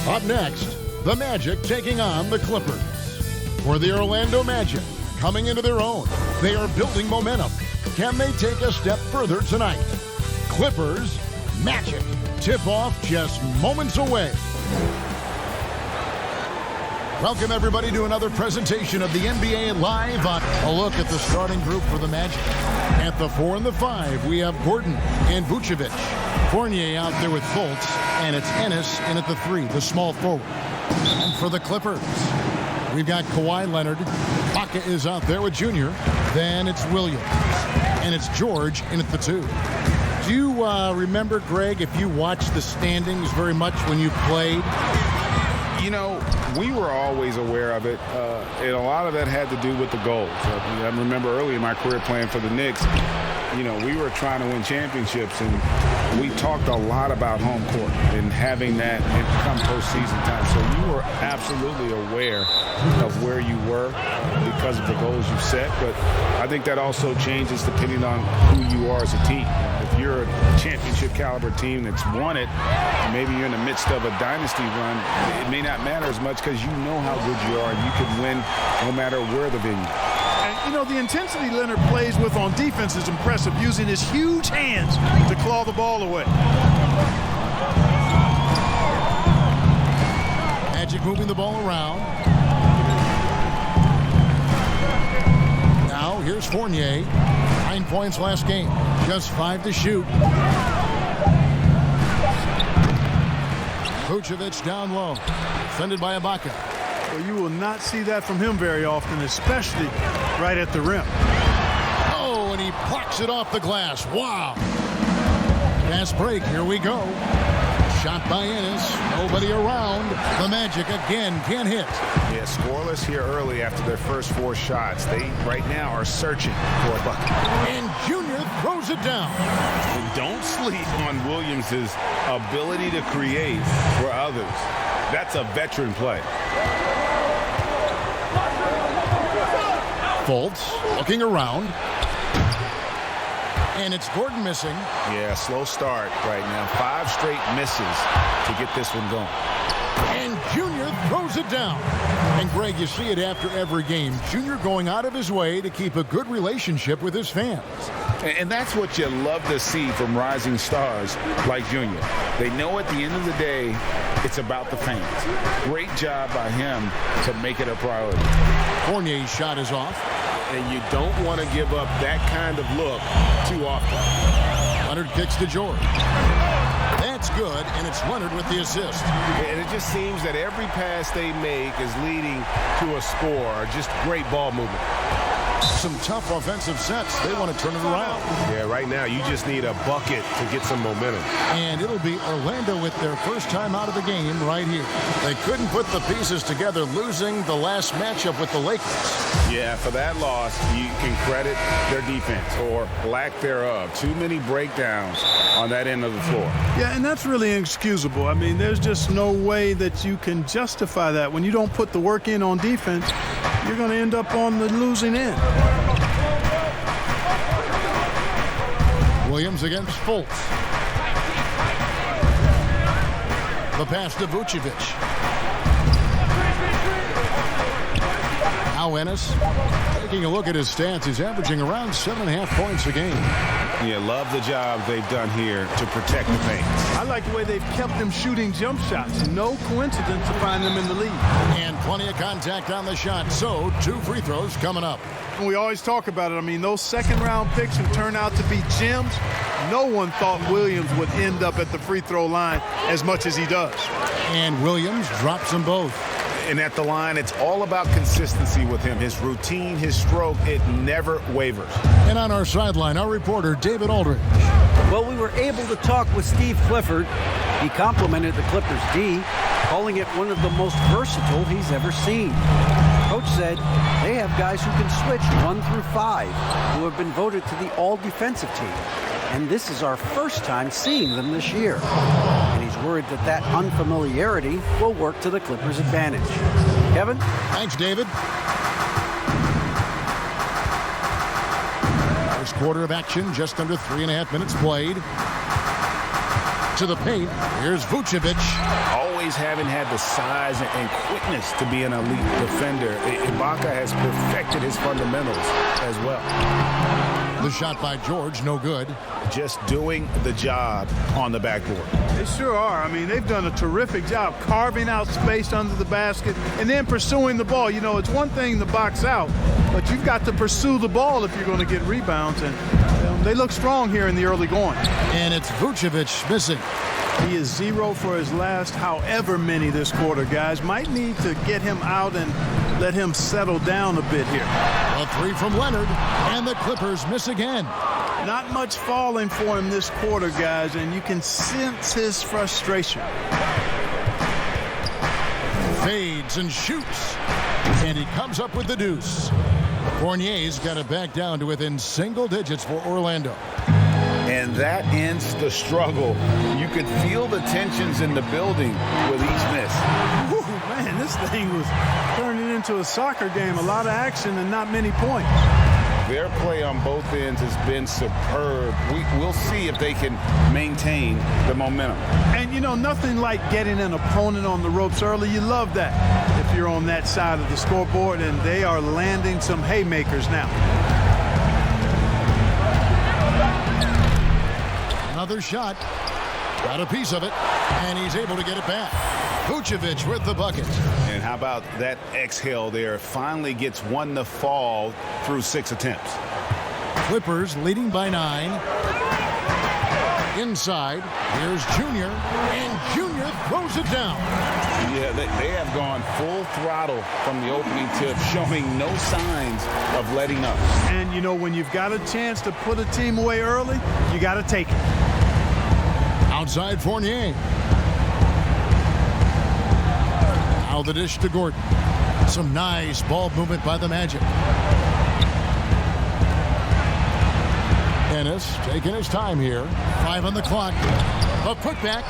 Up next, the Magic taking on the Clippers. For the Orlando Magic, coming into their own, they are building momentum. Can they take a step further tonight? Clippers, Magic, tip-off just moments away. Welcome, everybody, to another presentation of the NBA Live. A look at the starting group for the Magic. At the 4 and the 5, we have Gordon and Vucevic. Fournier out there with Fultz, and it's Ennis in at the 3, the small forward. And for the Clippers, we've got Kawhi Leonard. Baca is out there with Junior. Then it's Williams. And it's George in at the 2. Do you remember, Greg, if you watched the standings very much when you played? You know, we were always aware of it, and a lot of that had to do with the goals. I remember early in my career playing for the Knicks, you know, we were trying to win championships, and we talked a lot about home court and having that come postseason time. So you were absolutely aware of where you were because of the goals you set, but I think that also changes depending on who you are as a team. If you're a championship caliber team that's won it, and maybe you're in the midst of a dynasty run, it may not matter as much because you know how good you are and you can win no matter where the venue. And, you know, the intensity Leonard plays with on defense is impressive, using his huge hands to claw the ball away. Magic moving the ball around. Now, here's Fournier. 9 points last game. Just 5 to shoot. Vucevic down low. Defended by Ibaka. Well, you will not see that from him very often, especially right at the rim. Oh, and he plucks it off the glass. Wow. Fast break. Here we go. Shot by Ennis. Nobody around. The Magic again can't hit. Yeah, scoreless here early after their first 4 shots. They right now are searching for a bucket. And Junior throws it down. And don't sleep on Williams' ability to create for others. That's a veteran play. Fultz looking around. And it's Gordon missing. Yeah, slow start right now. 5 straight misses to get this one going. And Junior throws it down. And Greg, you see it after every game. Junior going out of his way to keep a good relationship with his fans. And that's what you love to see from rising stars like Junior. They know at the end of the day, it's about the fans. Great job by him to make it a priority. Fournier's shot is off. And you don't want to give up that kind of look too often. Leonard kicks to George. That's good, and it's Leonard with the assist. And it just seems that every pass they make is leading to a score. Just great ball movement. Some tough offensive sets. They want to turn it around. Yeah, right now you just need a bucket to get some momentum. And it'll be Orlando with their first time out of the game right here. They couldn't put the pieces together, losing the last matchup with the Lakers. Yeah, for that loss, you can credit their defense or lack thereof. Too many breakdowns on that end of the floor. Yeah, and that's really inexcusable. I mean, there's just no way that you can justify that. When you don't put the work in on defense, you're going to end up on the losing end. Williams against Fultz. The pass to Vucevic. Now Ennis, taking a look at his stats, he's averaging around 7.5 points a game. Yeah, love the job they've done here to protect the paint. I like the way they've kept them shooting jump shots. No coincidence to find them in the lead. And plenty of contact on the shot, so 2 free throws coming up. And we always talk about it. I mean, those second-round picks have turned out to be gems. No one thought Williams would end up at the free throw line as much as he does. And Williams drops them both. And at the line, it's all about consistency with him. His routine, his stroke, it never wavers. And on our sideline, our reporter, David Aldridge. Well, we were able to talk with Steve Clifford. He complimented the Clippers D, calling it one of the most versatile he's ever seen. Coach said they have guys who can switch 1 through 5, who have been voted to the all-defensive team. And this is our first time seeing them this year. And he's worried that that unfamiliarity will work to the Clippers' advantage. Kevin? Thanks, David. First quarter of action, just under 3.5 minutes played. To the paint, here's Vucevic. Always having had the size and quickness to be an elite defender, Ibaka has perfected his fundamentals as well. The shot by George, no good. Just doing the job on the backboard. They sure are. I mean, they've done a terrific job carving out space under the basket and then pursuing the ball. You know, it's one thing to box out, but you've got to pursue the ball if you're going to get rebounds. And they look strong here in the early going. And it's Vucevic missing. He is 0 for his last however many this quarter, guys. Might need to get him out and let him settle down a bit here. A 3 from Leonard, and the Clippers miss again. Not much falling for him this quarter, guys, and you can sense his frustration. Fades and shoots, and he comes up with the deuce. Fournier's got it back down to within single digits for Orlando. And that ends the struggle. You could feel the tensions in the building with each miss. Whew, man, this thing was turning into a soccer game. A lot of action and not many points. Their play on both ends has been superb. We'll see if they can maintain the momentum. And, you know, nothing like getting an opponent on the ropes early. You love that if you're on that side of the scoreboard, and they are landing some haymakers now. Another shot. Got a piece of it, and he's able to get it back. Vucevic with the bucket. And how about that exhale there? Finally gets one to fall through 6 attempts. Clippers leading by 9. Inside, here's Junior, and Junior throws it down. Yeah, they have gone full throttle from the opening tip, showing no signs of letting up. And, you know, when you've got a chance to put a team away early, you got to take it. Outside Fournier. Now the dish to Gordon. Some nice ball movement by the Magic. Ennis taking his time here. 5 on the clock. A putback.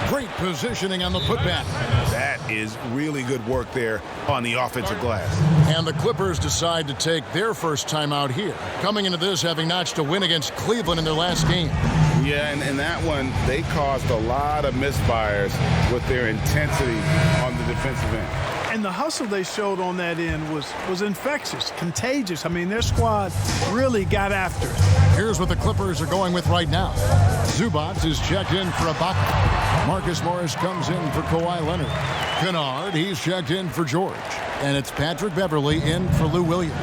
Great positioning on the putback. That is really good work there on the offensive glass. And the Clippers decide to take their first time out here, coming into this having notched a win against Cleveland in their last game. Yeah, and in that one, they caused a lot of misfires with their intensity on the defensive end. And the hustle they showed on that end was infectious, contagious. I mean, their squad really got after it. Here's what the Clippers are going with right now. Zubac is checked in for Ibaka. Marcus Morris comes in for Kawhi Leonard. Kennard, he's checked in for George. And it's Patrick Beverley in for Lou Williams.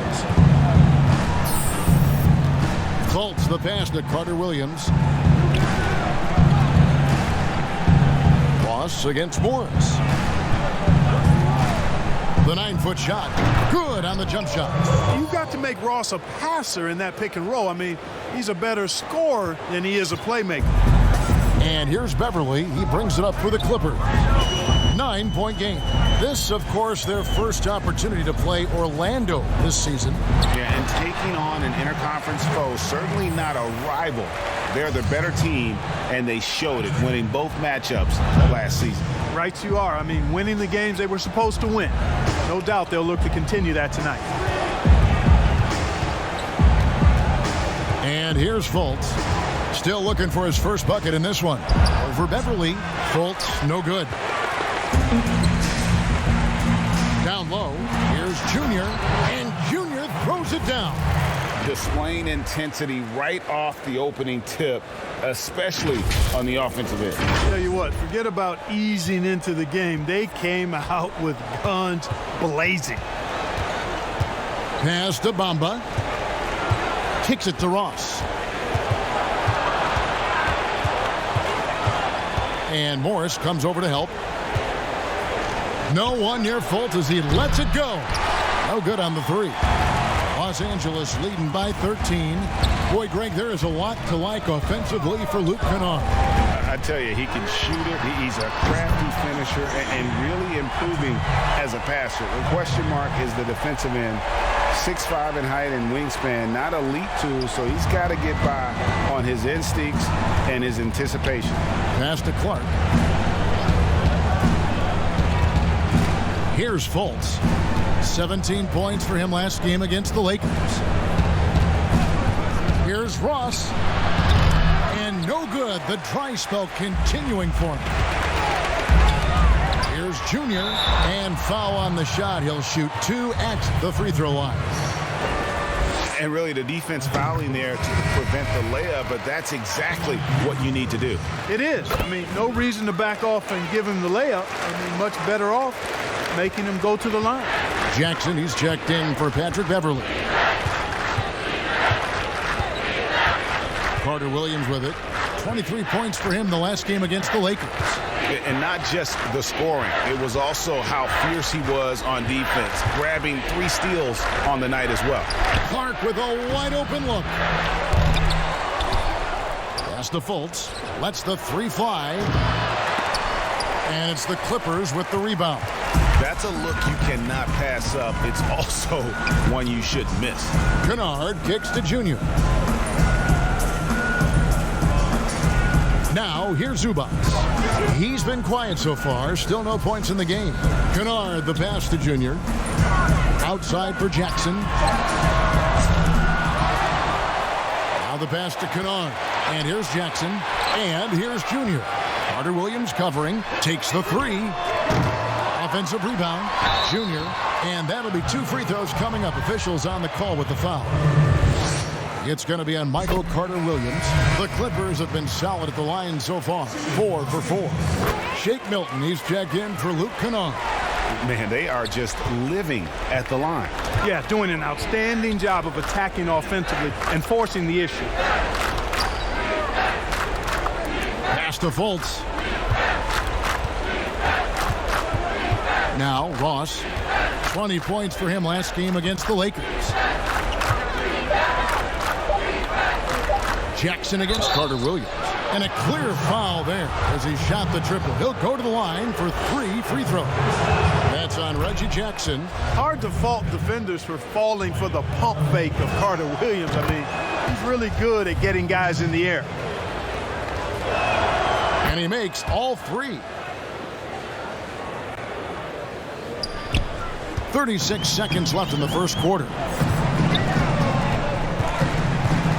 Fultz the pass to Carter Williams. Ross against Morris. The 9-foot shot. Good on the jump shot. You've got to make Ross a passer in that pick and roll. I mean, he's a better scorer than he is a playmaker. And here's Beverley. He brings it up for the Clippers. 9-point game. This, of course, their first opportunity to play Orlando this season. Yeah, and taking on an interconference foe, certainly not a rival. They're the better team, and they showed it, winning both matchups last season. Right you are. I mean, winning the games they were supposed to win. No doubt they'll look to continue that tonight. And here's Fultz. Still looking for his first bucket in this one. Over Beverley. Fultz, no good. Down low, here's Junior, and Junior throws it down. Displaying intensity right off the opening tip, especially on the offensive end. Tell you what, forget about easing into the game. They came out with guns blazing. Pass to Bamba. Kicks it to Ross. And Morris comes over to help. No one near Fultz as he lets it go. No good on the 3. Los Angeles leading by 13. Boy, Greg, there is a lot to like offensively for Luke Kennard. I tell you, he can shoot it. He's a crafty finisher and really improving as a passer. The question mark is the defensive end. 6'5" in height and wingspan, not elite too, so he's got to get by on his instincts and his anticipation. Pass to Clark. Here's Fultz. 17 points for him last game against the Lakers. Here's Ross. And no good. The dry spell continuing for him. Here's Junior. And foul on the shot. He'll shoot 2 at the free throw line. And really the defense fouling there to prevent the layup, but that's exactly what you need to do. It is. I mean, no reason to back off and give him the layup. I mean, much better off making him go to the line. Jackson, he's checked in for Patrick Beverly. Carter Williams with it. 23 points for him the last game against the Lakers. And not just the scoring. It was also how fierce he was on defense, grabbing 3 steals on the night as well. Clark with a wide open look. Pass to Fultz. Lets the 3 fly. And it's the Clippers with the rebound. That's a look you cannot pass up. It's also one you should miss. Kennard kicks to Junior. Now, here's Zubac. He's been quiet so far. Still no points in the game. Kennard, the pass to Junior. Outside for Jackson. Now the pass to Kennard. And here's Jackson. And here's Junior. Carter Williams covering. Takes the 3. Offensive rebound. Junior. And that'll be 2 free throws coming up. Officials on the call with the foul. It's going to be on Michael Carter Williams. The Clippers have been solid at the line so far. 4 for 4. Shake Milton, he's checked in for Luke Kennard. Man, they are just living at the line. Yeah, doing an outstanding job of attacking offensively and forcing the issue. Pass to Fultz. Now, Ross. 20 points for him last game against the Lakers. Jackson against Carter Williams. And a clear foul there as he shot the triple. He'll go to the line for 3 free throws. That's on Reggie Jackson. Hard to fault defenders for falling for the pump fake of Carter Williams. I mean, he's really good at getting guys in the air. And he makes all 3. 36 seconds left in the first quarter.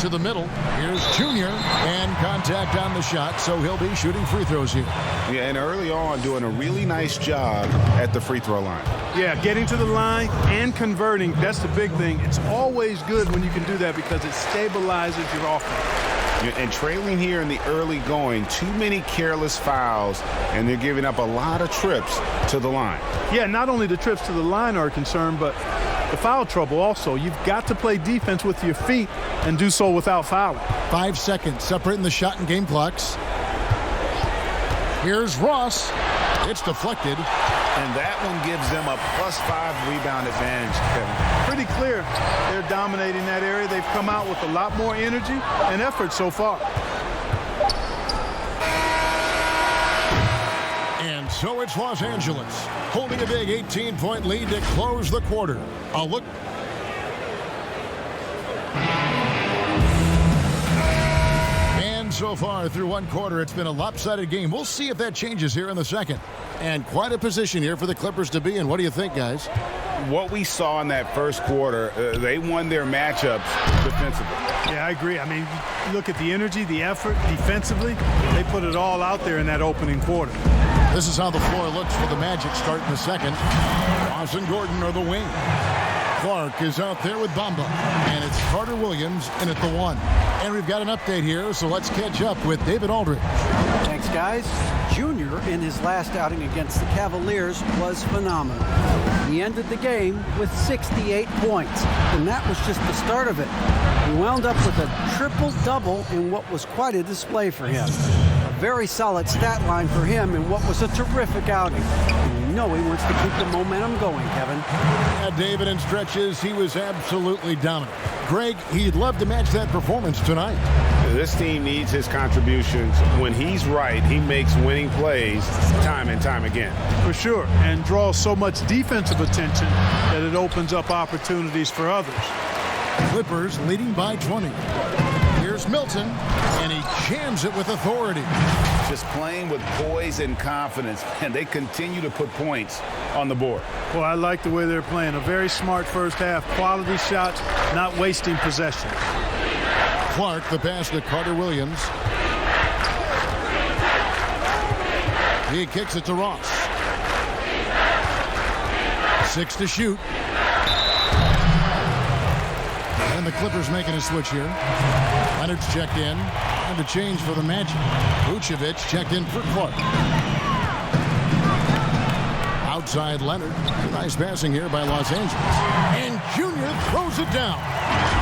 To the middle. Here's Junior. And contact on the shot, so he'll be shooting free throws here. Yeah, and early on doing a really nice job at the free throw line. Yeah, getting to the line and converting, that's the big thing. It's always good when you can do that because it stabilizes your offense. And trailing here in the early going, too many careless fouls, and they're giving up a lot of trips to the line. Yeah, not only the trips to the line are a concern, but the foul trouble also. You've got to play defense with your feet and do so without fouling. 5 seconds separating the shot and game clocks. Here's Ross. It's deflected. And that one gives them a +5 rebound advantage, Kevin. Pretty clear they're dominating that area. They've come out with a lot more energy and effort so far. And so it's Los Angeles holding a big 18-point lead to close the quarter. A look. And so far through one quarter, it's been a lopsided game. We'll see if that changes here in the second. And quite a position here for the Clippers to be in. What do you think, guys? What we saw in that first quarter, they won their matchups defensively. Yeah, I agree. I mean, look at the energy, the effort defensively. They put it all out there in that opening quarter. This is how the floor looks for the Magic starting the second. Ross and Gordon are the wing. Clark is out there with Bamba. And it's Carter Williams in at the 1. And we've got an update here, so let's catch up with David Aldridge. Thanks, guys. Junior, in his last outing against the Cavaliers, was phenomenal. He ended the game with 68 points, and that was just the start of it. He wound up with a triple-double in what was quite a display for him. A very solid stat line for him in what was a terrific outing. And you know he wants to keep the momentum going, Kevin. Yeah, David, in stretches, he was absolutely dominant. Greg, he'd love to match that performance tonight. This team needs his contributions. When he's right, he makes winning plays time and time again. For sure, and draws so much defensive attention that it opens up opportunities for others. Clippers leading by 20. Here's Milton, and he jams it with authority. Just playing with poise and confidence, and they continue to put points on the board. Well, I like the way they're playing. A very smart first half. Quality shots, not wasting possessions. Clark, the pass to Carter Williams. He kicks it to Ross. 6 to shoot. And the Clippers making a switch here. Leonard's checked in. And to change for the Magic. Vucevic checked in for Clark. Outside Leonard. Nice passing here by Los Angeles. And Junior throws it down.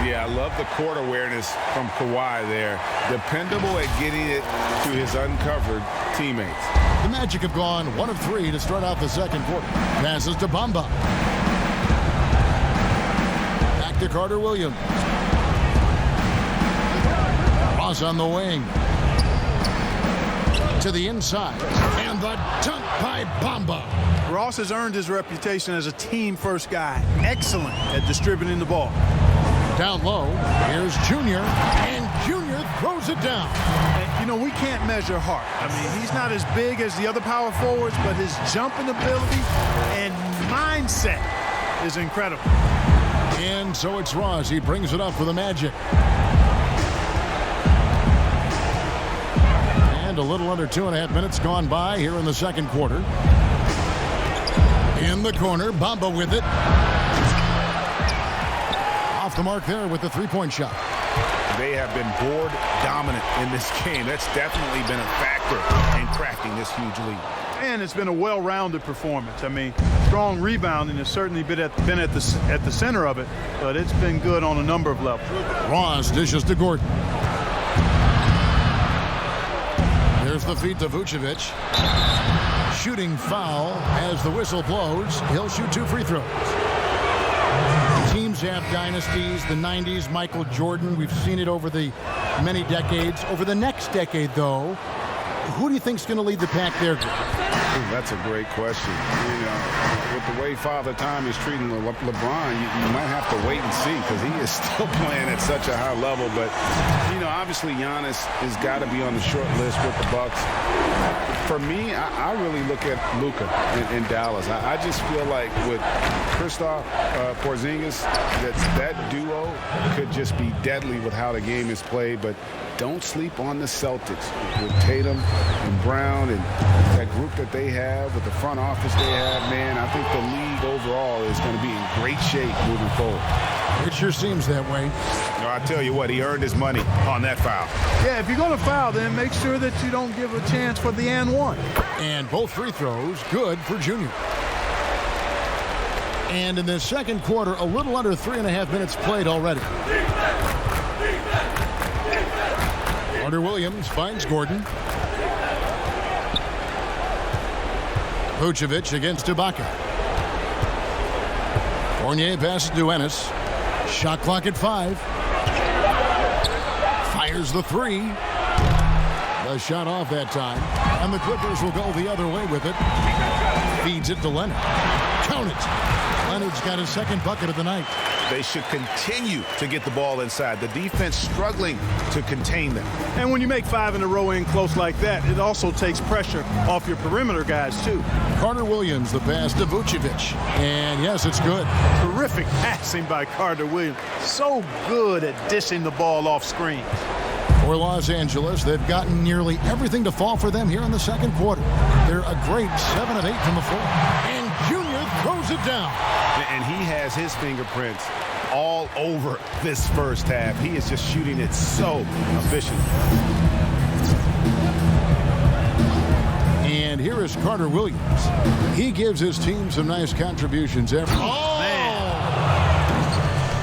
Yeah, I love the court awareness from Kawhi there. Dependable at getting it to his uncovered teammates. The Magic have gone 1 of 3 to start out the second quarter. Passes to Bamba. Back to Carter Williams. Ross on the wing. To the inside. And the dunk by Bamba. Ross has earned his reputation as a team-first guy. Excellent at distributing the ball. Down low, here's Junior, and Junior throws it down. And, you know, we can't measure heart. I mean, he's not as big as the other power forwards, but his jumping ability and mindset is incredible. And so it's Ross. He brings it up for the Magic. And a little under 2.5 minutes gone by here in the second quarter. In the corner, Bamba with it. Off the mark there with the three-point shot. They have been board dominant in this game. That's definitely been a factor in crafting this huge lead. And it's been a well-rounded performance. I mean, strong rebounding has certainly been at the center of it, but it's been good on a number of levels. Ross dishes to Gordon. There's the feed to Vucevic. Shooting foul as the whistle blows. He'll shoot 2 free throws. Teams have dynasties. The 90s, Michael Jordan. We've seen it over the many decades. Over the next decade, though, who do you think is going to lead the pack there? That's a great question. You know, with the way Father Time is treating LeBron, you might have to wait and see because he is still playing at such a high level. But, you know, obviously Giannis has got to be on the short list with the Bucks. For me, I really look at Luka in Dallas. I just feel like with Kristaps Porzingis, that duo could just be deadly with how the game is played. But don't sleep on the Celtics with Tatum and Brown and that group that they have with the front office they have. Man, I think the league overall is going to be in great shape moving forward. It sure seems that way. No, I tell you what, he earned his money on that foul. Yeah, if you're going to foul, then make sure that you don't give a chance for the and one. And both free throws good for Junior. And in the second quarter, a little under 3.5 minutes played already. Carter Williams finds Gordon. Vucevic against Ibaka. Fournier passes to Ennis. Shot clock at 5. Fires the 3. The shot off that time. And the Clippers will go the other way with it. Feeds it to Leonard. Count it. Leonard's got his second bucket of the night. They should continue to get the ball inside. The defense struggling to contain them. And when you make 5 in a row in close like that, it also takes pressure off your perimeter guys, too. Carter Williams, the pass to Vucevic. And yes, it's good. Terrific passing by Carter Williams. So good at dishing the ball off screen. For Los Angeles, they've gotten nearly everything to fall for them here in the second quarter. They're a great 7 of 8 from the floor. And Junior throws it down. And he has his fingerprints all over this first half. He is just shooting it so efficient. And here is Carter Williams. He gives his team some nice contributions. Man.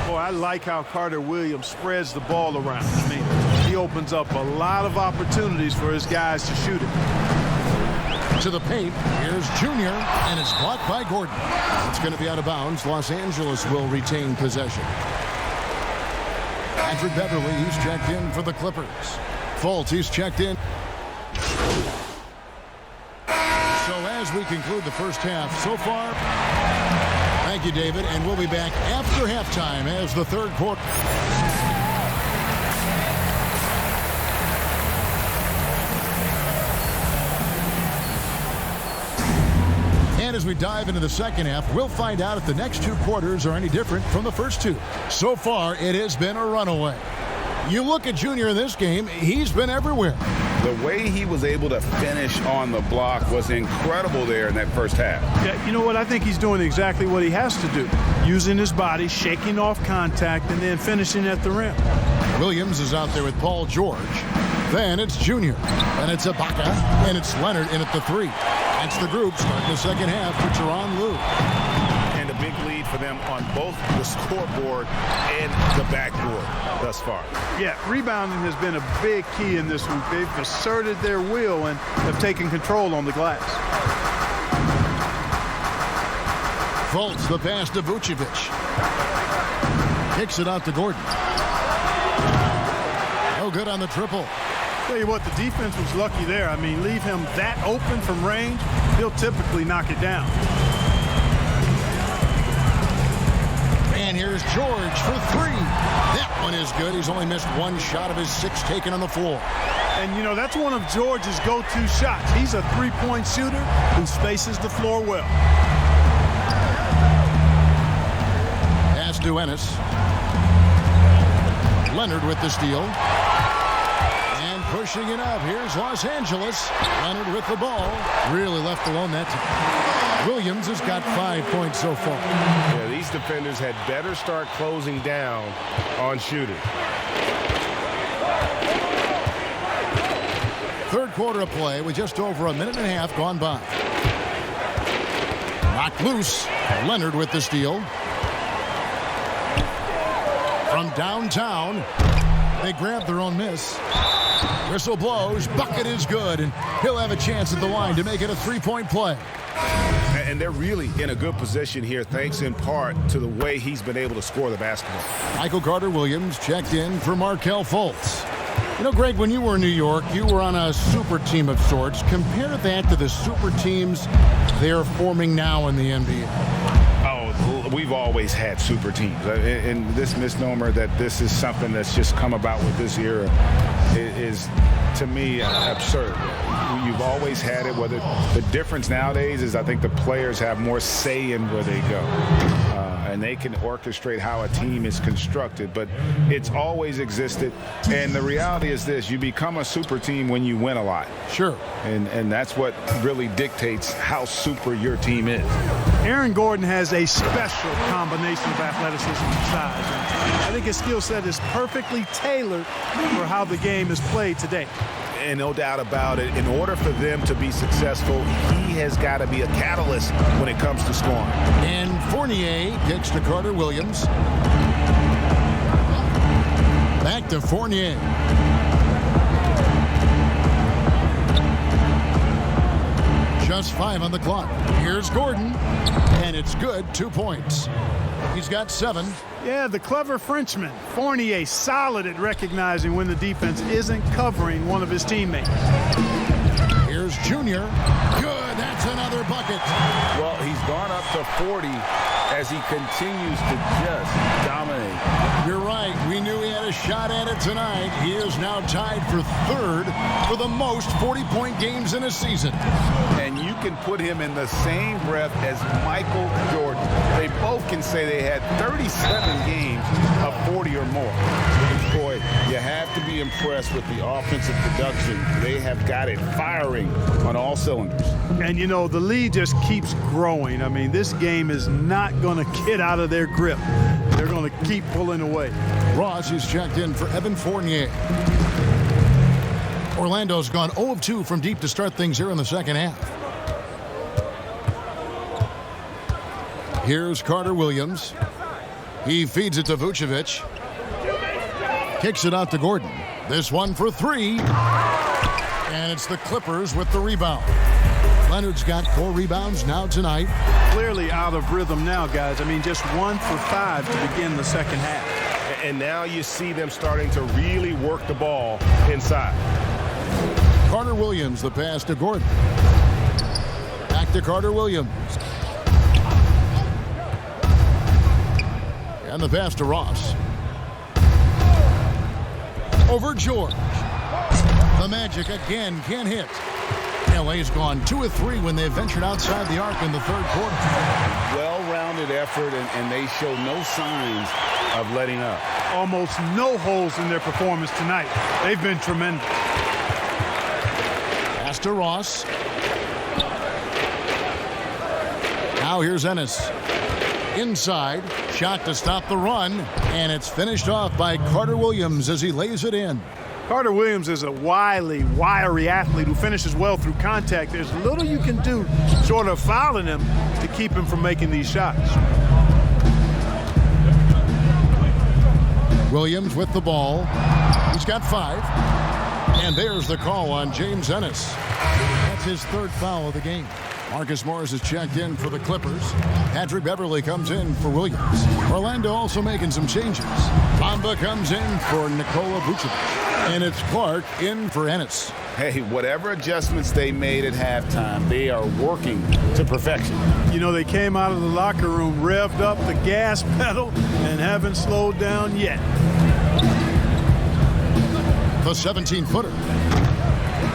Boy, I like how Carter Williams spreads the ball around. I mean, he opens up a lot of opportunities for his guys to shoot it. To the paint, here's Junior, and it's blocked by Gordon. It's going to be out of bounds. Los Angeles will retain possession. Patrick Beverly, he's checked in for the Clippers. Fultz, he's checked in. So as we conclude the first half so far, thank you, David, and we'll be back after halftime as the third quarter. And as we dive into the second half, we'll find out if the next two quarters are any different from the first two. So far, it has been a runaway. You look at Junior in this game, he's been everywhere. The way he was able to finish on the block was incredible there in that first half. Yeah, you know what? I think he's doing exactly what he has to do. Using his body, shaking off contact, and then finishing at the rim. Williams is out there with Paul George. Then it's Junior. And it's Ibaka. And it's Leonard in at the three. That's the group starting the second half for Tyronn Lue. And a big lead for them on both the scoreboard and the backboard thus far. Yeah, rebounding has been a big key in this one. They've asserted their will and have taken control on the glass. Fultz, the pass to Vucevic. Kicks it out to Gordon. No good on the triple. Tell you what, the defense was lucky there. I mean, leave him that open from range, he'll typically knock it down. And here's George for three. That one is good. He's only missed one shot of his six taken on the floor. And, you know, that's one of George's go-to shots. He's a three-point shooter who spaces the floor well. Pass to Ennis. Leonard with the steal. Pushing it up. Here's Los Angeles. Leonard with the ball. Really left alone that time. Williams has got 5 points so far. Yeah, these defenders had better start closing down on shooting. Third quarter of play with just over a minute and a half gone by. Knocked loose. Leonard with the steal. From downtown, they grab their own miss. Whistle blows, bucket is good, and he'll have a chance at the line to make it a three-point play. And they're really in a good position here, thanks in part to the way he's been able to score the basketball. Michael Carter-Williams checked in for Markelle Fultz. You know, Greg, when you were in New York, you were on a super team of sorts. Compare that to the super teams they're forming now in the NBA. We've always had super teams. And this misnomer that this is something that's just come about with this era is, to me, absurd. You've always had it. Whether the difference nowadays is I think the players have more say in where they go. And they can orchestrate how a team is constructed, but it's always existed. And the reality is this: you become a super team when you win a lot. Sure. And that's what really dictates how super your team is. Aaron Gordon has a special combination of athleticism and size. I think his skill set is perfectly tailored for how the game is played today. And no doubt about it, in order for them to be successful, he has got to be a catalyst when it comes to scoring. And Fournier kicks to Carter-Williams. Back to Fournier. Just 5 on the clock. Here's Gordon, and it's good. 2 points. He's got 7. Yeah, the clever Frenchman, Fournier, solid at recognizing when the defense isn't covering one of his teammates. Here's Junior. Good. That's another bucket. Well, he's gone up to 40 as he continues to just dominate. You're right. We knew he had a shot at it tonight. He is now tied for third for the most 40-point games in a season. And you can put him in the same breath as Michael Jordan. They both can say they had 37 games of 40 or more. Boy, you have to be impressed with the offensive production. They have got it firing on all cylinders. And, you know, the lead just keeps growing. I mean, this game is not going to get out of their grip. They're going to keep pulling away. Ross is checked in for Evan Fournier. Orlando's gone 0 of 2 from deep to start things here in the second half. Here's Carter-Williams. He feeds it to Vucevic. Kicks it out to Gordon. This one for 3. And it's the Clippers with the rebound. Leonard's got 4 rebounds now tonight. Clearly out of rhythm now, guys. I mean, just 1 for 5 to begin the second half. And now you see them starting to really work the ball inside. Carter Williams, the pass to Gordon. Back to Carter Williams. And the pass to Ross. Over George. The Magic again can't hit. LA's gone 2 of 3 when they ventured outside the arc in the third quarter. Well-rounded effort, and they show no signs of letting up. Almost no holes in their performance tonight. They've been tremendous. Pass to Ross. Now here's Ennis. Inside, shot to stop the run, and it's finished off by Carter Williams as he lays it in. Carter Williams is a wily, wiry athlete who finishes well through contact. There's little you can do short of fouling him to keep him from making these shots. Williams with the ball. He's got 5. And there's the call on James Ennis. That's his 3rd foul of the game. Marcus Morris is checked in for the Clippers. Patrick Beverly comes in for Williams. Orlando also making some changes. Bamba comes in for Nikola Vucevic. And it's Clark in for Ennis. Hey, whatever adjustments they made at halftime, they are working to perfection. You know, they came out of the locker room, revved up the gas pedal, and haven't slowed down yet. The 17-footer.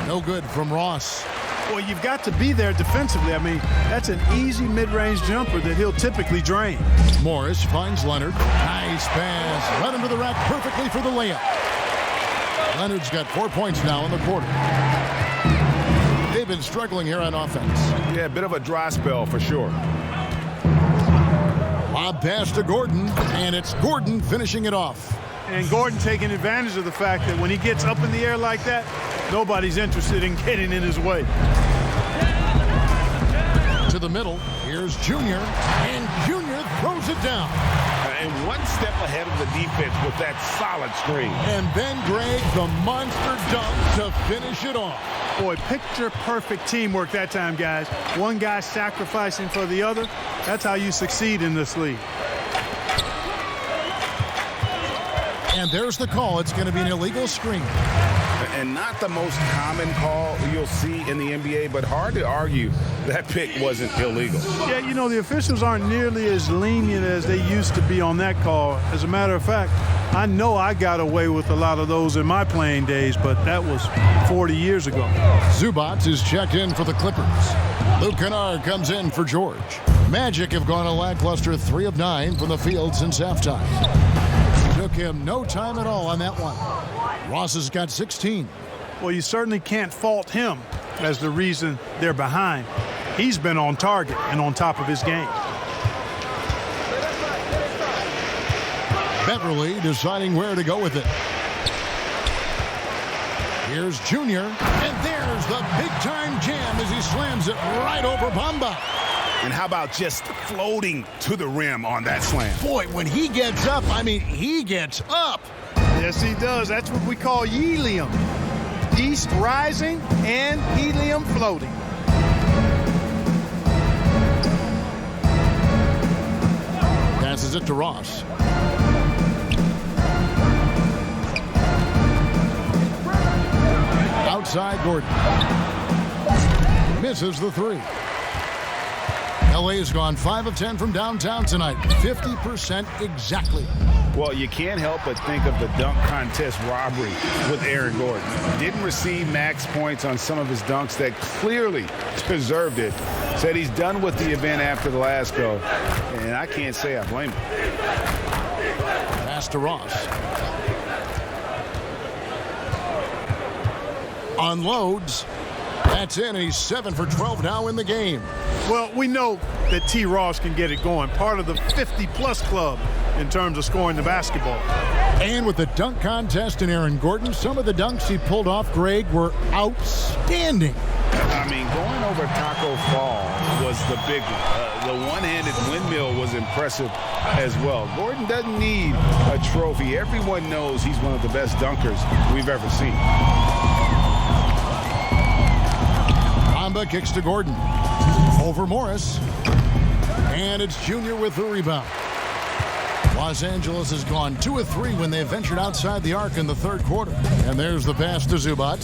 No good from Ross. Well, you've got to be there defensively. I mean, that's an easy mid-range jumper that he'll typically drain. Morris finds Leonard. Nice pass. Led him to the rack perfectly for the layup. Leonard's got 4 points now in the quarter. They've been struggling here on offense. Yeah, a bit of a dry spell for sure. Lob pass to Gordon, and it's Gordon finishing it off. And Gordon taking advantage of the fact that when he gets up in the air like that, nobody's interested in getting in his way. To the middle, here's Junior, and Junior throws it down. And one step ahead of the defense with that solid screen. And then Greg, the monster dunk to finish it off. Boy, picture-perfect teamwork that time, guys. One guy sacrificing for the other. That's how you succeed in this league. And there's the call. It's going to be an illegal screen. And not the most common call you'll see in the NBA, but hard to argue that pick wasn't illegal. Yeah, you know, the officials aren't nearly as lenient as they used to be on that call. As a matter of fact, I know I got away with a lot of those in my playing days, but that was 40 years ago. Zubac is checked in for the Clippers. Luke Kennard comes in for George. Magic have gone a lackluster 3 of 9 from the field since halftime. Took him no time at all on that one. Ross has got 16. Well, you certainly can't fault him as the reason they're behind. He's been on target and on top of his game. Beverly deciding where to go with it. Here's Junior, and there's the big-time jam as he slams it right over Bamba. And how about just floating to the rim on that slam? Boy, when he gets up, I mean, he gets up. Yes, he does. That's what we call helium. East rising and helium floating. Passes it to Ross. Outside Gordon. Misses the 3. LA has gone 5 of 10 from downtown tonight. 50% exactly. Well, you can't help but think of the dunk contest robbery with Aaron Gordon. Didn't receive max points on some of his dunks that clearly deserved it. Said he's done with the event after the last go, and I can't say I blame him. Pass to Ross. Unloads. That's in, and he's 7 for 12 now in the game. Well, we know that T. Ross can get it going. Part of the 50-plus club in terms of scoring the basketball. And with the dunk contest and Aaron Gordon, some of the dunks he pulled off, Greg, were outstanding. I mean, going over Taco Fall was the big one. The one-handed windmill was impressive as well. Gordon doesn't need a trophy. Everyone knows he's one of the best dunkers we've ever seen. Bamba kicks to Gordon. Over Morris. And it's Junior with the rebound. Los Angeles has gone 2 of 3 when they ventured outside the arc in the third quarter. And there's the pass to Zubac.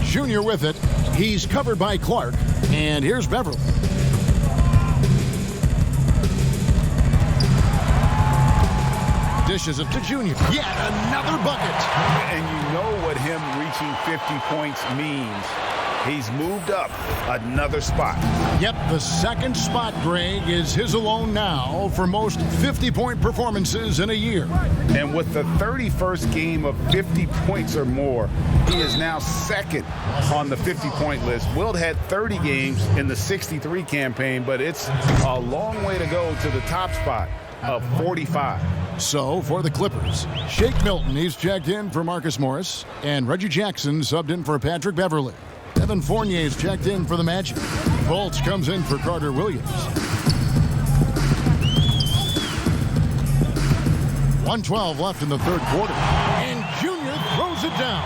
Junior with it. He's covered by Clark. And here's Beverly. Dishes it to Junior. Yet another bucket. And you know what him reaching 50 points means. He's moved up another spot. Yep, the second spot, Greg, is his alone now for most 50-point performances in a year. And with the 31st game of 50 points or more, he is now second on the 50-point list. Wilt had 30 games in the 63 campaign, but it's a long way to go to the top spot of 45. So, for the Clippers, Shake Milton, he's checked in for Marcus Morris, and Reggie Jackson subbed in for Patrick Beverly. Evan Fournier's checked in for the Magic. Fultz comes in for Carter Williams. 1:12 left in the third quarter, and Junior throws it down.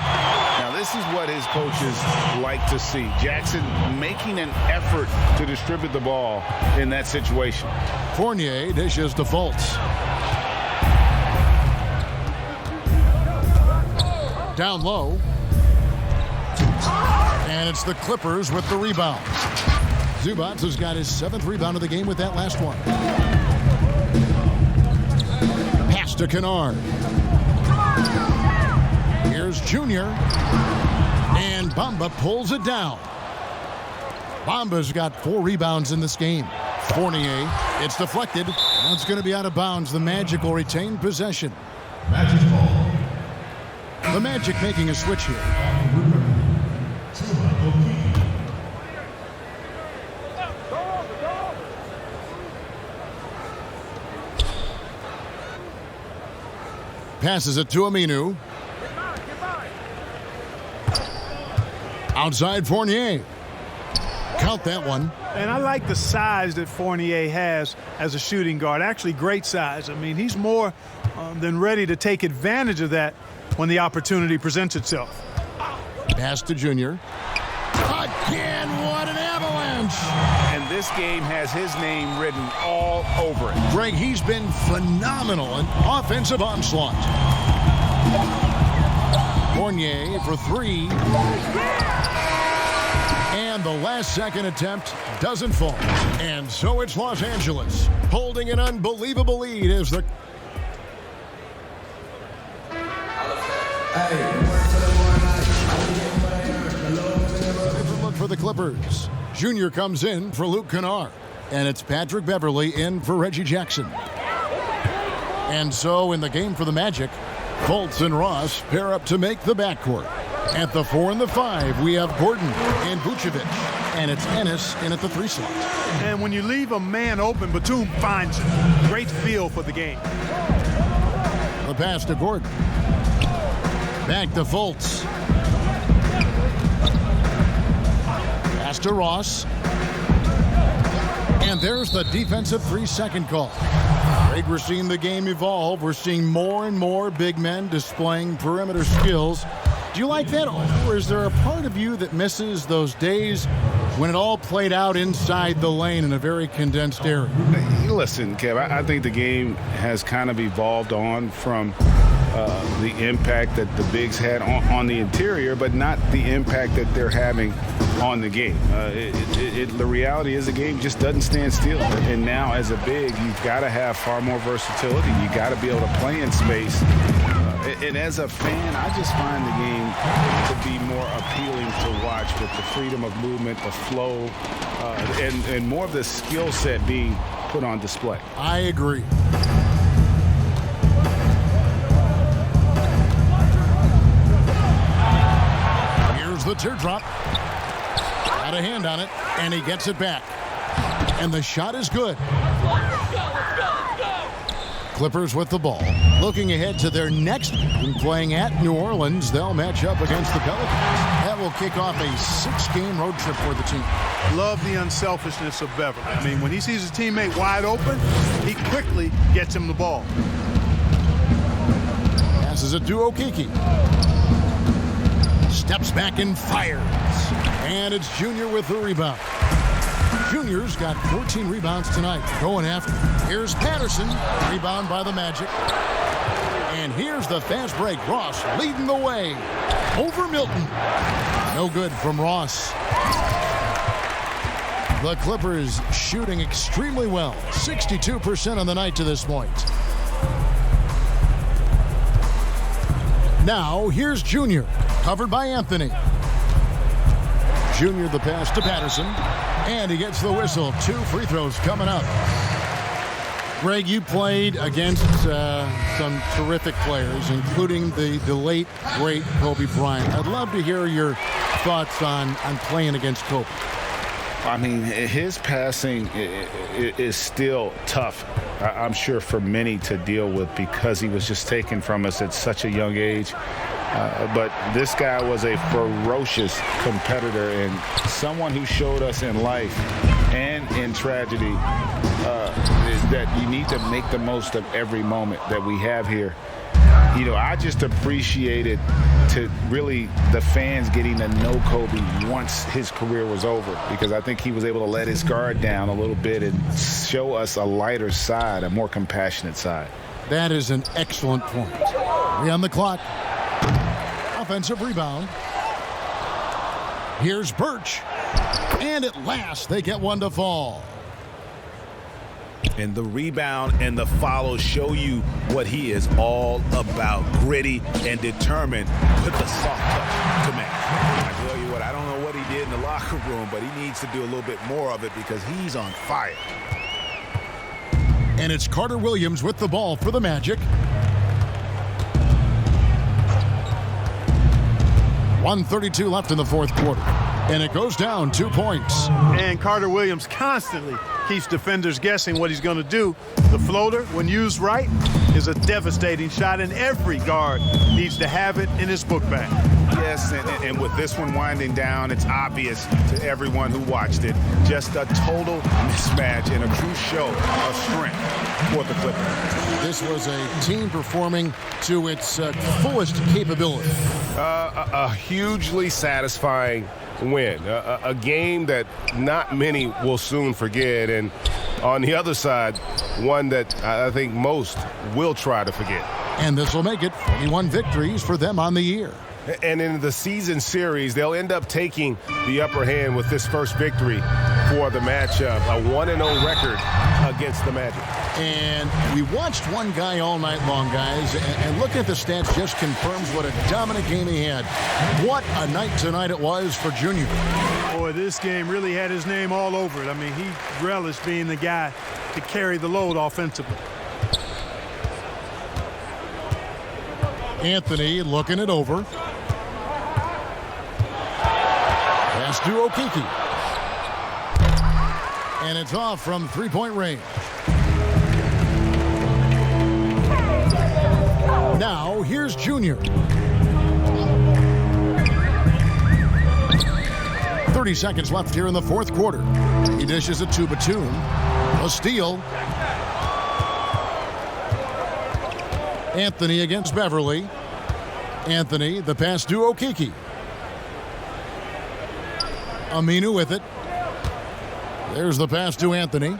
Now, this is what his coaches like to see. Jackson making an effort to distribute the ball in that situation. Fournier dishes to Fultz. Down low. And it's the Clippers with the rebound. Zubac has got his 7th rebound of the game with that last one. Pass to Kennard. Here's Junior. And Bamba pulls it down. Bamba's got 4 rebounds in this game. Fournier, it's deflected. Now it's going to be out of bounds. The Magic will retain possession. The Magic making a switch here. Passes it to Aminu. Outside Fournier. Count that one. And I like the size that Fournier has as a shooting guard. Actually, great size. I mean, he's more than ready to take advantage of that when the opportunity presents itself. Pass to Junior. Again, what an avalanche. And this game has his name written all over it. Greg, he's been phenomenal in offensive onslaught. Fournier for 3. And the last second attempt doesn't fall. And so it's Los Angeles holding an unbelievable lead as the... Look for the Clippers. Junior comes in for Luke Kennard. And it's Patrick Beverly in for Reggie Jackson. And so in the game for the Magic, Fultz and Ross pair up to make the backcourt. At the 4 and the 5, we have Gordon and Vucevic. And it's Ennis in at the 3 slot. And when you leave a man open, Batum finds it. Great feel for the game. The pass to Gordon. Back to Fultz. Pass to Ross. And there's the defensive 3-second call. Greg, we're seeing the game evolve. We're seeing more and more big men displaying perimeter skills. Do you like that? Or is there a part of you that misses those days when it all played out inside the lane in a very condensed area? Listen, Kev, I think the game has kind of evolved on from the impact that the bigs had on the interior, but not the impact that they're having on the game. The reality is the game just doesn't stand still. And now as a big, you've got to have far more versatility. You got to be able to play in space. And as a fan, I just find the game to be more appealing to watch with the freedom of movement, the flow, and more of the skill set being put on display. I agree. Here's the teardrop. Got a hand on it, and he gets it back. And the shot is good. Clippers with the ball. Looking ahead to their next game, playing at New Orleans. They'll match up against the Pelicans. That will kick off a 6-game road trip for the team. Love the unselfishness of Beverly. I mean, when he sees his teammate wide open, he quickly gets him the ball. Passes it to Okeke. Steps back and fires. And it's Junior with the rebound. Junior's got 14 rebounds tonight. Going after. Here's Patterson. Rebound by the Magic. And here's the fast break. Ross leading the way over Milton. No good from Ross. The Clippers shooting extremely well. 62% on the night to this point. Now, here's Junior. Covered by Anthony. Junior the pass to Patterson. And he gets the whistle. 2 free throws coming up. Greg, you played against some terrific players, including the late, great Kobe Bryant. I'd love to hear your thoughts on playing against Kobe. I mean, his passing is still tough, I'm sure, for many to deal with because he was just taken from us at such a young age. But this guy was a ferocious competitor and someone who showed us in life and in tragedy that you need to make the most of every moment that we have here. You know, I just appreciated to really the fans getting to know Kobe once his career was over, because I think he was able to let his guard down a little bit and show us a lighter side, a more compassionate side. That is an excellent point. 3 on the clock. Offensive rebound. Here's Birch. And at last, they get one to fall. And the rebound and the follow show you what he is all about. Gritty and determined with the soft touch to match. I tell you what, I don't know what he did in the locker room, but he needs to do a little bit more of it because he's on fire. And it's Carter Williams with the ball for the Magic. 1:32 left in the fourth quarter. And it goes down 2 points. And Carter Williams constantly keeps defenders guessing what he's going to do. The floater, when used right, is a devastating shot, and every guard needs to have it in his book bag. Yes, and with this one winding down, it's obvious to everyone who watched it. Just a total mismatch and a true show of strength for the Clippers. This was a team performing to its fullest capability. A hugely satisfying win, a game that not many will soon forget, and on the other side, one that I think most will try to forget. And this will make it 41 victories for them on the year. And in the season series, they'll end up taking the upper hand with this first victory for the matchup, a 1-0 record against the Magic. And we watched one guy all night long, guys, and looking at the stats just confirms what a dominant game he had. What a night tonight it was for Junior. Boy, this game really had his name all over it. I mean, he relished being the guy to carry the load offensively. Anthony looking it over. Pass to Okeke. And it's off from three-point range. Now, here's Junior. 30 seconds left here in the fourth quarter. He dishes it to Batum. A steal. Anthony against Beverly. Anthony, the pass to Okeke. Aminu with it. There's the pass to Anthony.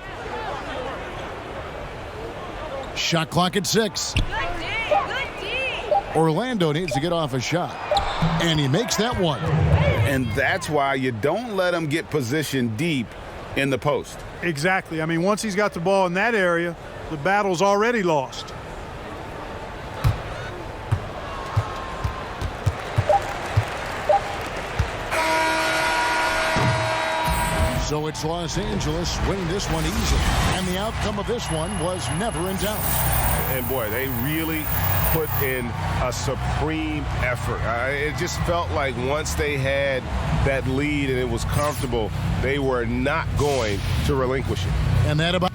Shot clock at 6. Good D. Orlando needs to get off a shot. And he makes that one. And that's why you don't let him get positioned deep in the post. Exactly. I mean, once he's got the ball in that area, the battle's already lost. So it's Los Angeles winning this one easily. And the outcome of this one was never in doubt. And boy, they really put in a supreme effort. It just felt like once they had that lead and it was comfortable, they were not going to relinquish it. And that about